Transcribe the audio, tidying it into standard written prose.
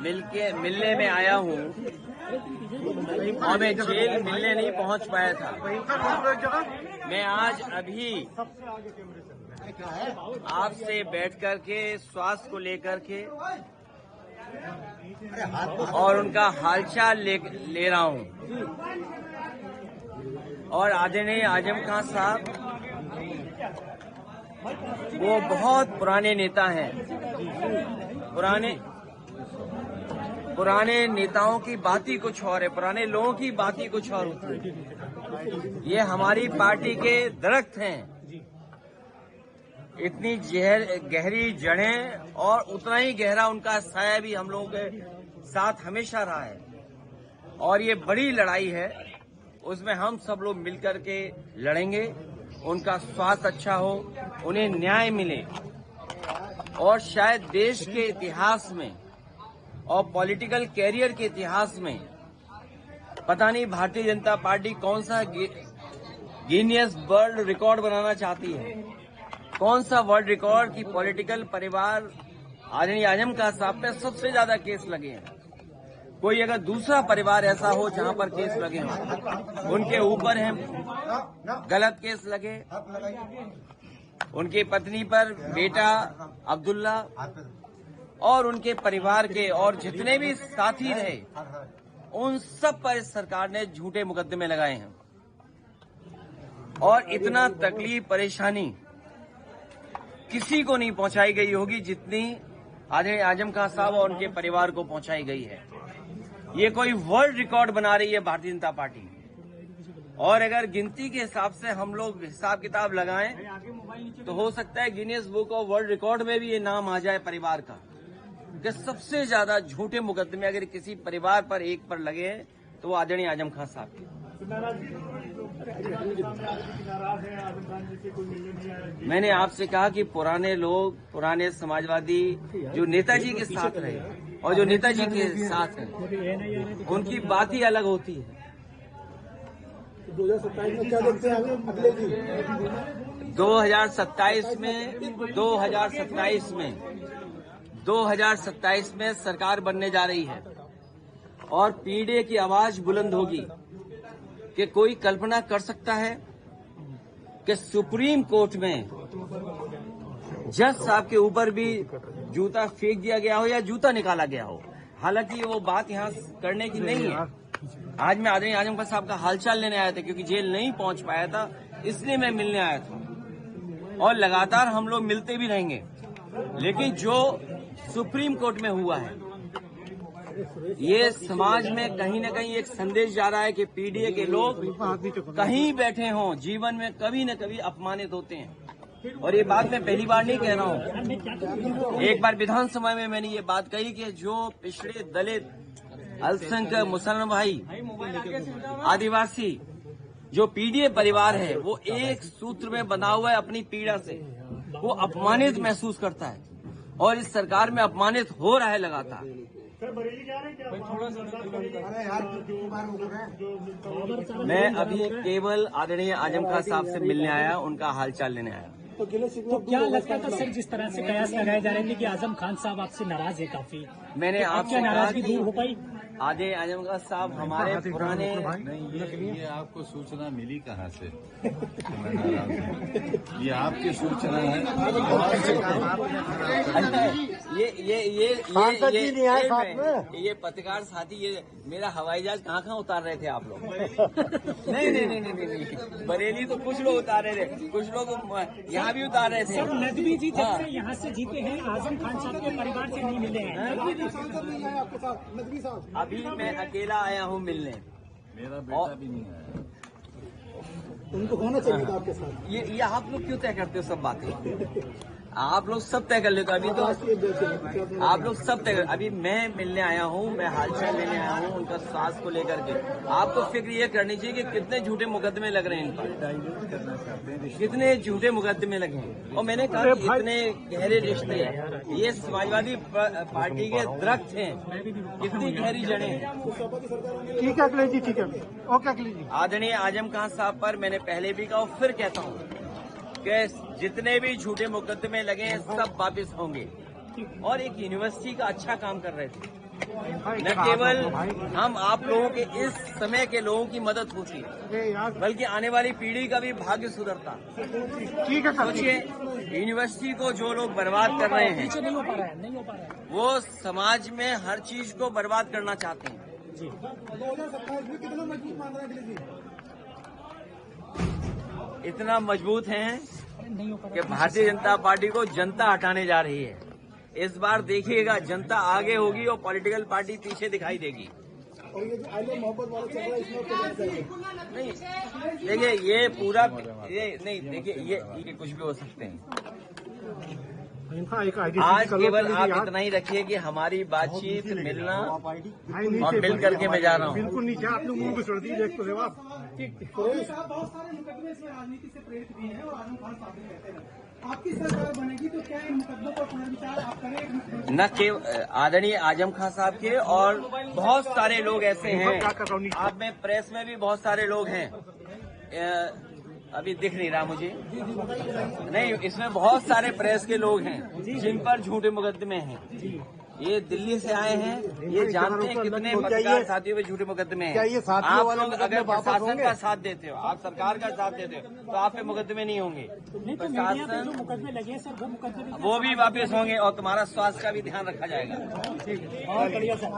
मिलने में आया हूँ और मैं जेल मिलने नहीं पहुँच पाया था। मैं आज अभी आपसे बैठ कर के स्वास्थ्य को लेकर के और उनका हालचाल ले रहा हूँ। और आदरणीय आजम खान साहब वो बहुत पुराने नेता हैं। पुराने नेताओं की बात ही कुछ और है, पुराने लोगों की बात ही कुछ और होती है। ये हमारी पार्टी के दरख्त हैं, इतनी गहरी जड़ें और उतना ही गहरा उनका साया भी हम लोगों के साथ हमेशा रहा है। और ये बड़ी लड़ाई है, उसमें हम सब लोग मिलकर के लड़ेंगे। उनका स्वास्थ्य अच्छा हो, उन्हें न्याय मिले और शायद देश के इतिहास में और पॉलिटिकल कैरियर के इतिहास में पता नहीं भारतीय जनता पार्टी कौन सा गिनीज वर्ल्ड रिकॉर्ड बनाना चाहती है, कौन सा वर्ल्ड रिकॉर्ड की पॉलिटिकल परिवार आदरणीय आजम खान साहब पे सबसे ज्यादा केस लगे हैं। कोई अगर दूसरा परिवार ऐसा हो जहां पर केस लगे हों, उनके ऊपर हैं गलत केस लगे, उनकी पत्नी पर बेटा अब्दुल्ला और उनके परिवार के और जितने भी साथी रहे, उन सब पर इस सरकार ने झूठे मुकदमे लगाए हैं। और इतना तकलीफ परेशानी किसी को नहीं पहुंचाई गई होगी जितनी आदरणीय आजम खान साहब और उनके परिवार को पहुंचाई गई है। ये कोई वर्ल्ड रिकॉर्ड बना रही है भारतीय जनता पार्टी। और अगर गिनती के हिसाब से हम लोग हिसाब किताब लगाएं तो हो सकता है Guinness book of world record में भी ये नाम आ जाए परिवार का, कि सबसे ज्यादा झूठे मुकदमे अगर किसी परिवार पर एक पर लगे हैं तो वो आदरणीय आजम खान साहब के। मैंने आपसे कहा कि पुराने लोग, पुराने समाजवादी जो नेताजी के साथ रहे और जो नेताजी के साथ हैं, उनकी बात ही अलग होती है। 2027 में क्या देखते हैं अगले जी? 2027 में सरकार बनने जा रही है और पीढ़े की आवाज बुलंद होगी कि कोई कल्पना कर सकता है कि सुप्रीम कोर्ट में जज साहब के ऊपर भी जूता फेंक दिया गया हो या जूता निकाला गया हो। हालांकि वो बात यहाँ करने की नहीं है। आज मैं आदरणीय आजम खान साहब का हालचाल लेने आया था, क्योंकि जेल नहीं पहुंच पाया था, इसलिए मैं मिलने आया था। और लगातार हम लोग मिलते भी रहेंगे। लेकिन जो सुप्रीम कोर्ट में हुआ है, ये समाज में कहीं न कहीं एक संदेश जा रहा है कि पीडीए के लोग कहीं बैठे हों, जीवन में कभी न कभी अपमानित होते हैं। और ये बात मैं पहली बार नहीं कह रहा हूँ। एक बार विधानसभा में मैंने ये बात कही कि जो पिछड़े दलित, अल्पसंख्यक, मुसलमान भाई, आदिवासी जो पीडीए परिवार है, वो एक सूत्र में बंधा हुआ है अपनी पीड़ा से, वो अपमानित महसूस करता है और इस सरकार में अपमानित हो रहा है लगातार। मैं अभी केवल आदरणीय आजम खान साहब से मिलने आया, उनका हालचाल लेने आया। तो क्या लगता था सर, जिस तरह से कयास लगाए जा रहे थे कि आजम खान साहब आपसे नाराज है काफी, मैंने आपसे नाराजगी दूर हो पाई? आदरणीय आजम खान साहब हमारे पुराने ये आपको सूचना मिली कहाँ से? ये आपकी सूचना है? ये पत्रकार साथी, ये मेरा हवाई जहाज कहाँ उतार रहे थे आप लोग? नहीं, बरेली तो कुछ लोग उतार रहे थे, कुछ लोग यहाँ भी उतार रहे थे। सर, नदवी जी जब से यहाँ से जीते हैं, आजम खान साहब के परिवार से नहीं मिले हैं। अभी मैं अकेला आया हूँ मिलने। मेरा बेटा भी नहीं आया। उनको होना चाहिए था आपके साथ। ये आप लोग क्यों तय करते हो सब बातें? आप लोग सब तय कर लेते हो। अभी तो आप लोग सब तय कर, अभी मैं मिलने आया हूँ, मैं हालचाल लेने आया हूँ उनका स्वास्थ्य को लेकर के। आपको फिक्र ये करनी चाहिए कि कितने झूठे मुकदमे लग रहे हैं इन पर, कितने झूठे मुकदमे लगे हैं। और मैंने कहा कि इतने गहरे रिश्ते, ये समाजवादी पार्टी के दरख्त हैं, कितनी गहरी जड़ें हैं। ठीक है अखिलेश जी, ठीक है, ओके अखिलेश जी। आदरणीय आजम खान साहब पर मैंने पहले भी कहा और फिर कहता हूँ कि जितने भी झूठे मुकदमे लगे हैं सब वापिस होंगे। और एक यूनिवर्सिटी का अच्छा काम कर रहे थे। न केवल हम आप लोगों के इस समय के लोगों की मदद होती है, बल्कि आने वाली पीढ़ी का भी भाग्य सुधरता। सोचिए, यूनिवर्सिटी को जो लोग बर्बाद कर रहे हैं, नहीं हो पा रहा है। वो समाज में हर चीज को बर्बाद करना चाहते हैं। जी। 2027 में कितना मजबूत मान रहे हैं अखिलेश जी? इतना मजबूत हैं नहीं हो पा कि भारतीय जनता पार्टी को जनता हटाने जा रही है। इस बार देखिएगा, जनता आगे होगी और पॉलिटिकल पार्टी पीछे दिखाई देगी। और ये जो आइलो मोहब्बत वाला चल रहा है, इसमें क्या करेंगे? नहीं, देखिए ये पूरा ये नहीं, देखिए ये कुछ भी हो सकते हैं। आज केवल आप इतना ही रखिए कि हमारी बातचीत, मिलना और मिल करके मैं जा रहा हूँ। बिल्कुल नीचे आप लोग मुंह घुसड़ दी, देख तो सेवा। बहुत सारे मुकदमे इसमें राजनीति से प्रेरित भी हैं और आजम खान साहब भी कहते हैं आपकी सरकार बनेगी तो क्या इन मुकदमों पर पुनर्विचार आप करें? न केवल आदरणीय आजम खान साहब के, और बहुत सारे लोग ऐसे हैं, आप में प्रेस में भी बहुत सारे लोग हैं, अभी दिख नहीं रहा मुझे, नहीं, इसमें बहुत सारे प्रेस के लोग हैं जिन पर झूठे मुकदमे हैं। ये दिल्ली से आए हैं, ये जानते हैं कितने पत्रकार साथियों पे झूठे मुकदमे हैं। आप लोग अगर प्रशासन का साथ देते हो, आप सरकार का साथ देते हो, तो आप पे मुकदमे नहीं होंगे। प्रशासन जो मुकदमे लगे सर, वो मुकदमे वो भी वापस होंगे और तुम्हारा स्वास्थ्य का भी ध्यान रखा जाएगा। और बढ़िया सर।